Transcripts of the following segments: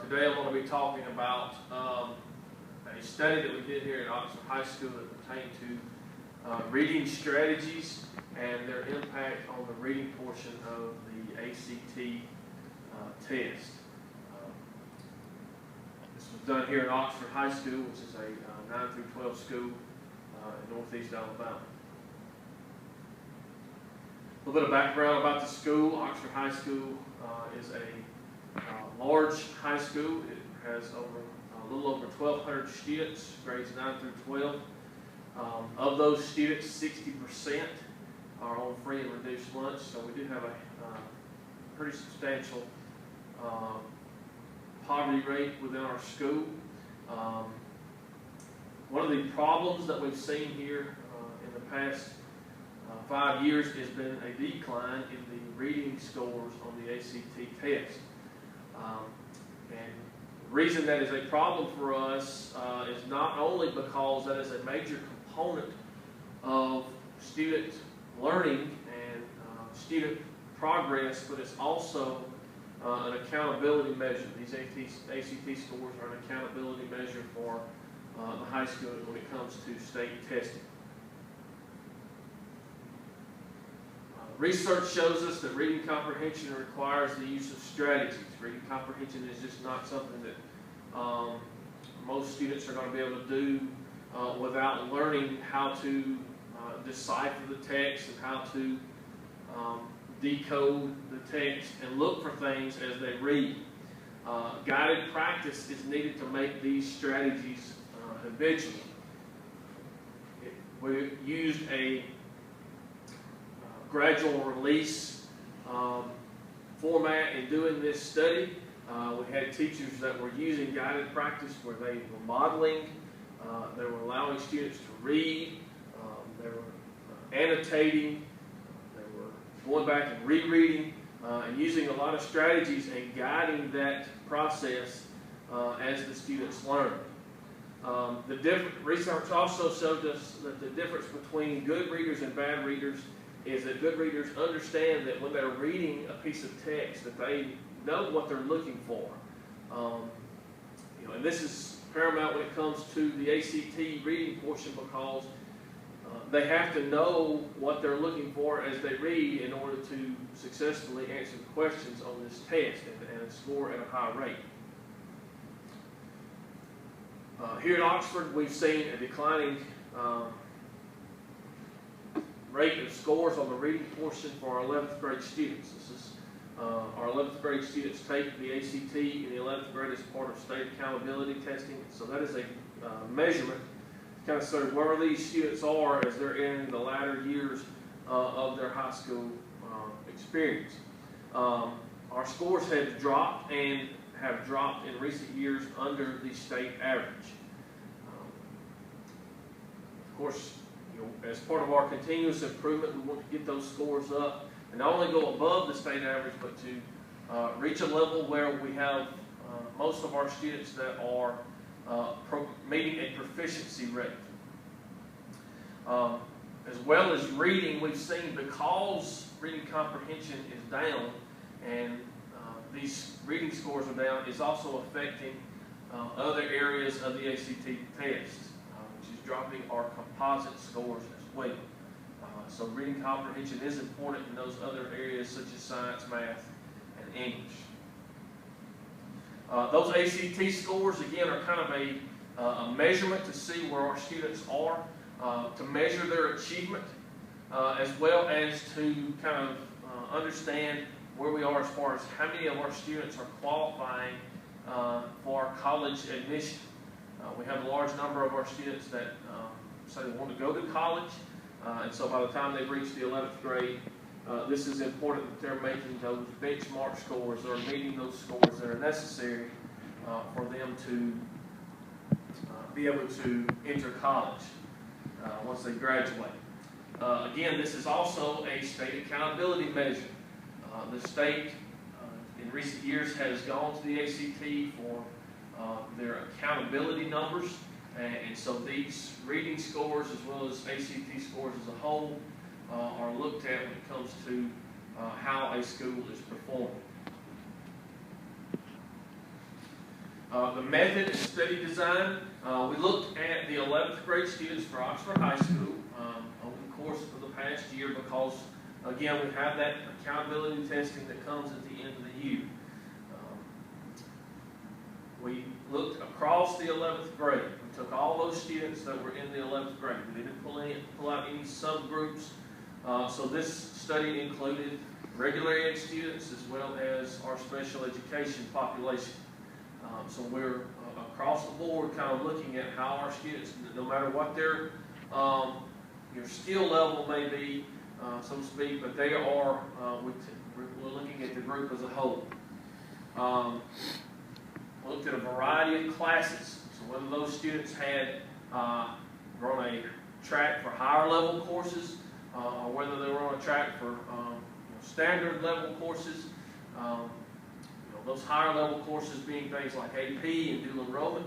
Today I'm going to be talking about a study that we did here at Oxford High School that pertained to reading strategies and their impact on the reading portion of the ACT test. This was done here at Oxford High School, which is a 9 through 12 school in northeast Alabama. A little bit of background about the school. Oxford High School is a large high school. It has a little over 1,200 students, grades 9 through 12. Of those students, 60% are on free and reduced lunch, so we do have a pretty substantial poverty rate within our school. One of the problems that we've seen here in the past 5 years has been a decline in the reading scores on the ACT test. And the reason that is a problem for us is not only because that is a major component of student learning and student progress, but it's also an accountability measure. These ACT scores are an accountability measure for the high school when it comes to state testing. Research shows us that reading comprehension requires the use of strategies. Reading comprehension is just not something that most students are going to be able to do without learning how to decipher the text and how to decode the text and look for things as they read. Guided practice is needed to make these strategies habitual. We used a gradual release format in doing this study. We had teachers that were using guided practice where they were modeling, they were allowing students to read, they were annotating, they were going back and rereading, and using a lot of strategies and guiding that process as the students learned. Research also showed us that the difference between good readers and bad readers is that good readers understand that when they're reading a piece of text that they know what they're looking for. And this is paramount when it comes to the ACT reading portion because they have to know what they're looking for as they read in order to successfully answer the questions on this test and score at a high rate. Here at Oxford, we've seen a declining rate of scores on the reading portion for our 11th grade students. This is our 11th grade students take the ACT in the 11th grade as part of state accountability testing. So that is a measurement to kind of say where these students are as they're in the latter years of their high school experience. Our scores have dropped and have dropped in recent years under the state average. Of course, as part of our continuous improvement, we want to get those scores up and not only go above the state average, but to reach a level where we have most of our students that are meeting a proficiency rate. As well as reading, we've seen because reading comprehension is down and these reading scores are down, is also affecting other areas of the ACT test, which is dropping our composite scores as well. So reading comprehension is important in those other areas such as science, math, and English. Those ACT scores, again, are kind of a measurement to see where our students are, to measure their achievement, as well as to kind of understand where we are as far as how many of our students are qualifying for college admission. We have a large number of our students that say they want to go to college, and so by the time they reach the 11th grade, this is important that they're making those benchmark scores or meeting those scores that are necessary for them to be able to enter college once they graduate. Again, this is also a state accountability measure. The state in recent years has gone to the ACT for their accountability numbers, and so these reading scores as well as ACT scores as a whole are looked at when it comes to how a school is performing. The method and study design, we looked at the 11th grade students for Oxford High School over the course of the past year because, again, we have that accountability testing that comes at the end of the year. We looked across the 11th grade. We took all those students that were in the 11th grade. We didn't pull out any subgroups. So this study included regular ed students as well as our special education population. So we're across the board kind of looking at how our students, no matter what their your skill level may be, so to speak, but they are, we're looking at the group as a whole. We looked at a variety of classes. So whether those students had run a track for higher level courses, or whether they were on a track for standard level courses. Those higher level courses being things like AP and dual enrollment.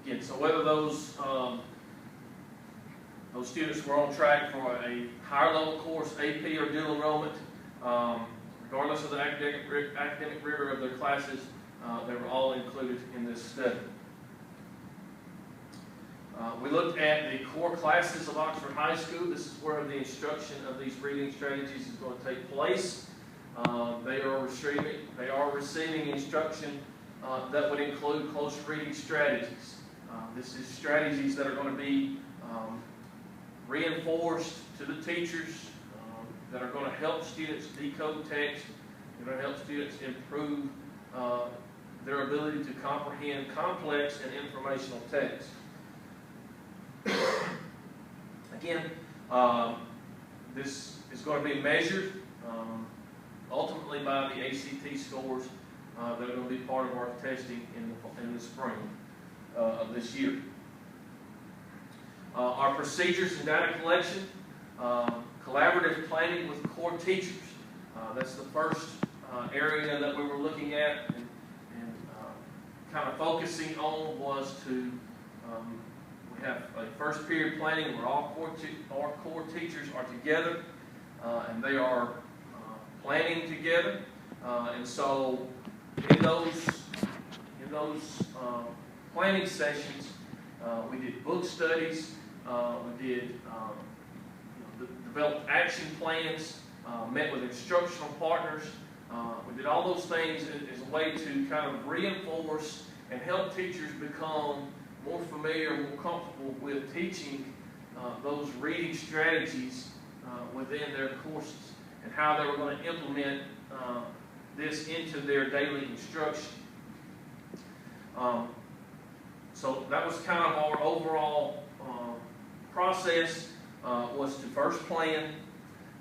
Again, so whether those students were on track for a higher level course, AP or dual enrollment, regardless of the academic rigor of their classes, they were all included in this study. We looked at the core classes of Oxford High School. This is where the instruction of these reading strategies is going to take place. They are receiving instruction that would include close reading strategies. This is strategies that are going to be reinforced to the teachers, that are going to help students decode text, that are going to help students improve their ability to comprehend complex and informational text. Again, this is going to be measured ultimately by the ACT scores that are going to be part of our testing in the spring of this year. Our procedures and data collection, collaborative planning with core teachers. That's the first area that we were looking at and kind of focusing on was to we have a first period planning where all core teachers are together and they are planning together. And so in those planning sessions, we did book studies, we did developed action plans, met with instructional partners. We did all those things as a way to kind of reinforce and help teachers become more familiar, more comfortable with teaching those reading strategies within their courses and how they were going to implement this into their daily instruction. So that was kind of our overall process, was to first plan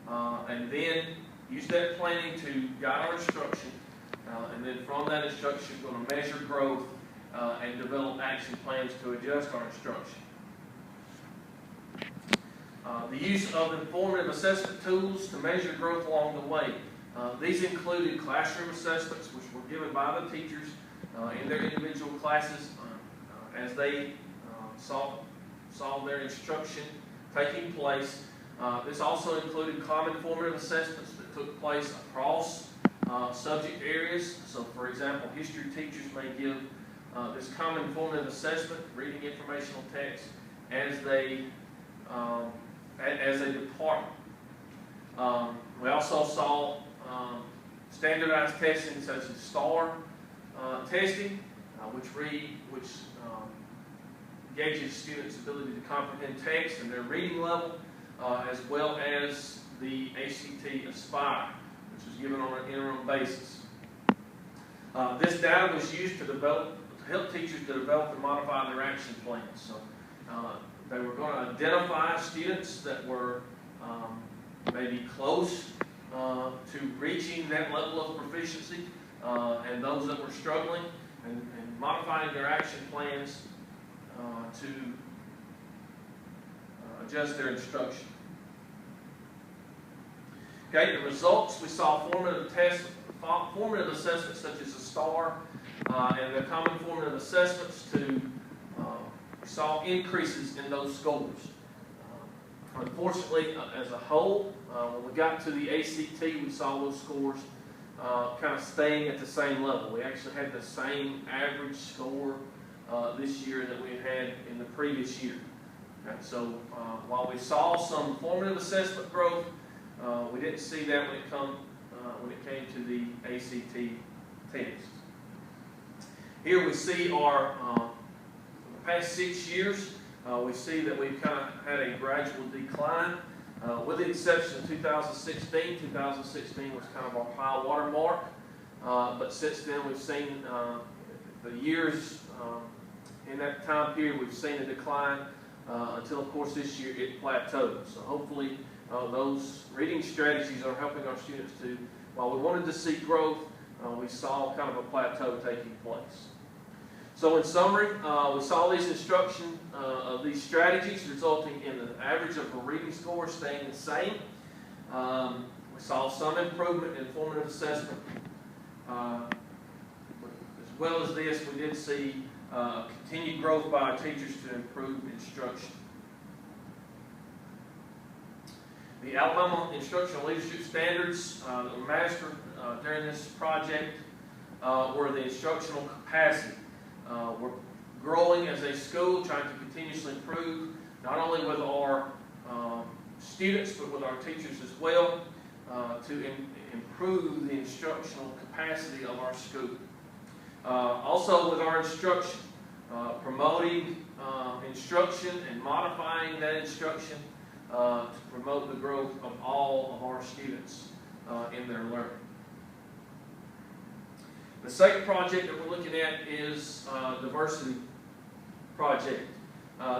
and then use that planning to guide our instruction, and then from that instruction we're going to measure growth and develop action plans to adjust our instruction. The use of informative assessment tools to measure growth along the way. These included classroom assessments, which were given by the teachers in their individual classes, as they saw their instruction taking place. This also included common formative assessments that took place across subject areas. So, for example, history teachers may give this common formative assessment, reading informational text, as a department. We also saw standardized testing such as STAR testing, which gauges students' ability to comprehend text and their reading level, as well as the ACT Aspire, which was given on an interim basis. This data was used to help teachers to develop and modify their action plans. So they were going to identify students that were maybe close to reaching that level of proficiency, and those that were struggling, and modifying their action plans to adjust their instruction. Okay, the results, we saw formative assessments such as the STAR and the common formative assessments we saw increases in those scores. Unfortunately, as a whole, when we got to the ACT, we saw those scores kind of staying at the same level. We actually had the same average score this year that we had in the previous year. Okay, so while we saw some formative assessment growth, we didn't see that when it came to the ACT test. Here we see our the past 6 years. We see that we've kind of had a gradual decline, with the exception of 2016. 2016 was kind of our high water mark, but since then we've seen the years in that time period, we've seen a decline until, of course, this year it plateaued. So hopefully those reading strategies are helping our students to, while we wanted to see growth, we saw kind of a plateau taking place. So in summary, we saw these instruction of these strategies resulting in an average of a reading score staying the same. We saw some improvement in formative assessment. As well as this, we did see continued growth by our teachers to improve instruction. The Alabama Instructional Leadership Standards that were mastered during this project were the instructional capacity. We're growing as a school, trying to continuously improve, not only with our students, but with our teachers as well, to improve the instructional capacity of our school. Also with our instruction, promoting instruction and modifying that instruction to promote the growth of all of our students in their learning. The second project that we're looking at is diversity project.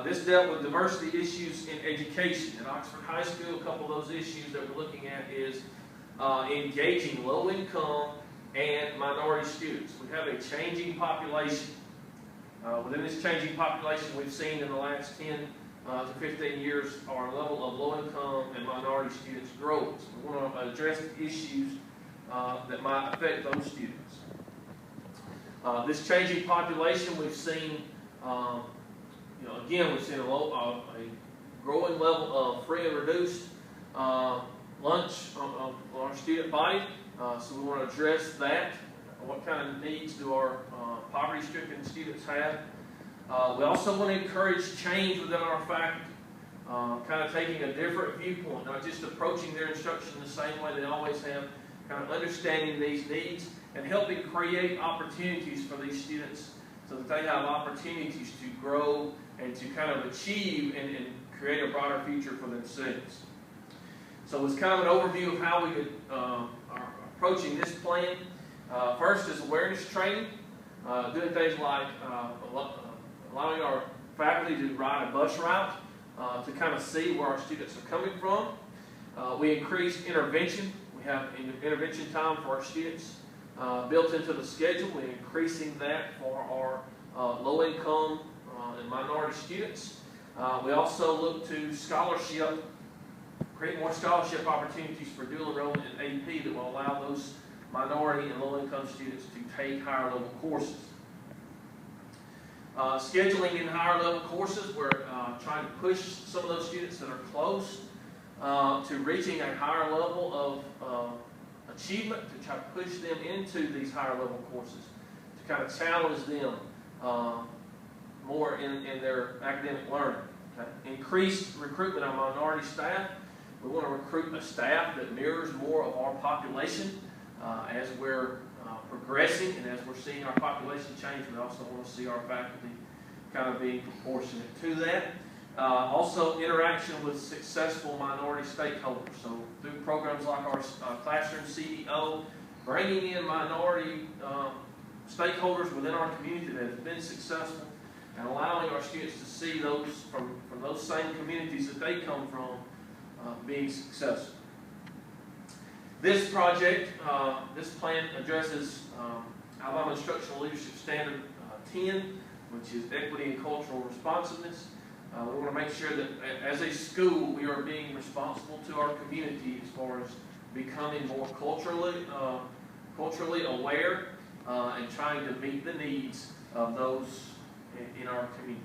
This dealt with diversity issues in education. At Oxford High School, a couple of those issues that we're looking at is engaging low-income and minority students. We have a changing population. Within this changing population, we've seen in the last 10 to 15 years our level of low-income and minority students grow. So we want to address the issues that might affect those students. This changing population, we've seen, again, we've seen a growing level of free and reduced lunch on our student body. So we want to address that. What kind of needs do our poverty-stricken students have? We also want to encourage change within our faculty, kind of taking a different viewpoint, not just approaching their instruction the same way they always have, kind of understanding these needs and helping create opportunities for these students so that they have opportunities to grow and to kind of achieve and create a brighter future for themselves. So it's kind of an overview of how we are approaching this plan. First is awareness training, doing things like allowing our faculty to ride a bus route to kind of see where our students are coming from. We increased intervention. We have intervention time for our students built into the schedule. We're increasing that for our low-income and minority students. We also look to scholarship, create more scholarship opportunities for dual enrollment in AP that will allow those minority and low-income students to take higher level courses. Scheduling in higher level courses, we're trying to push some of those students that are close to reaching a higher level of achievement, to try to push them into these higher level courses, to kind of challenge them more in their academic learning. Okay? Increased recruitment of minority staff. We want to recruit a staff that mirrors more of our population as we're progressing and as we're seeing our population change. We also want to see our faculty kind of being proportionate to that. Also, interaction with successful minority stakeholders. So through programs like our Classroom CEO, bringing in minority stakeholders within our community that have been successful and allowing our students to see those from those same communities that they come from being successful. This project, this plan addresses Alabama Instructional Leadership Standard 10, which is equity and cultural responsiveness. We want to make sure that as a school we are being responsible to our community as far as becoming more culturally aware and trying to meet the needs of those in our community.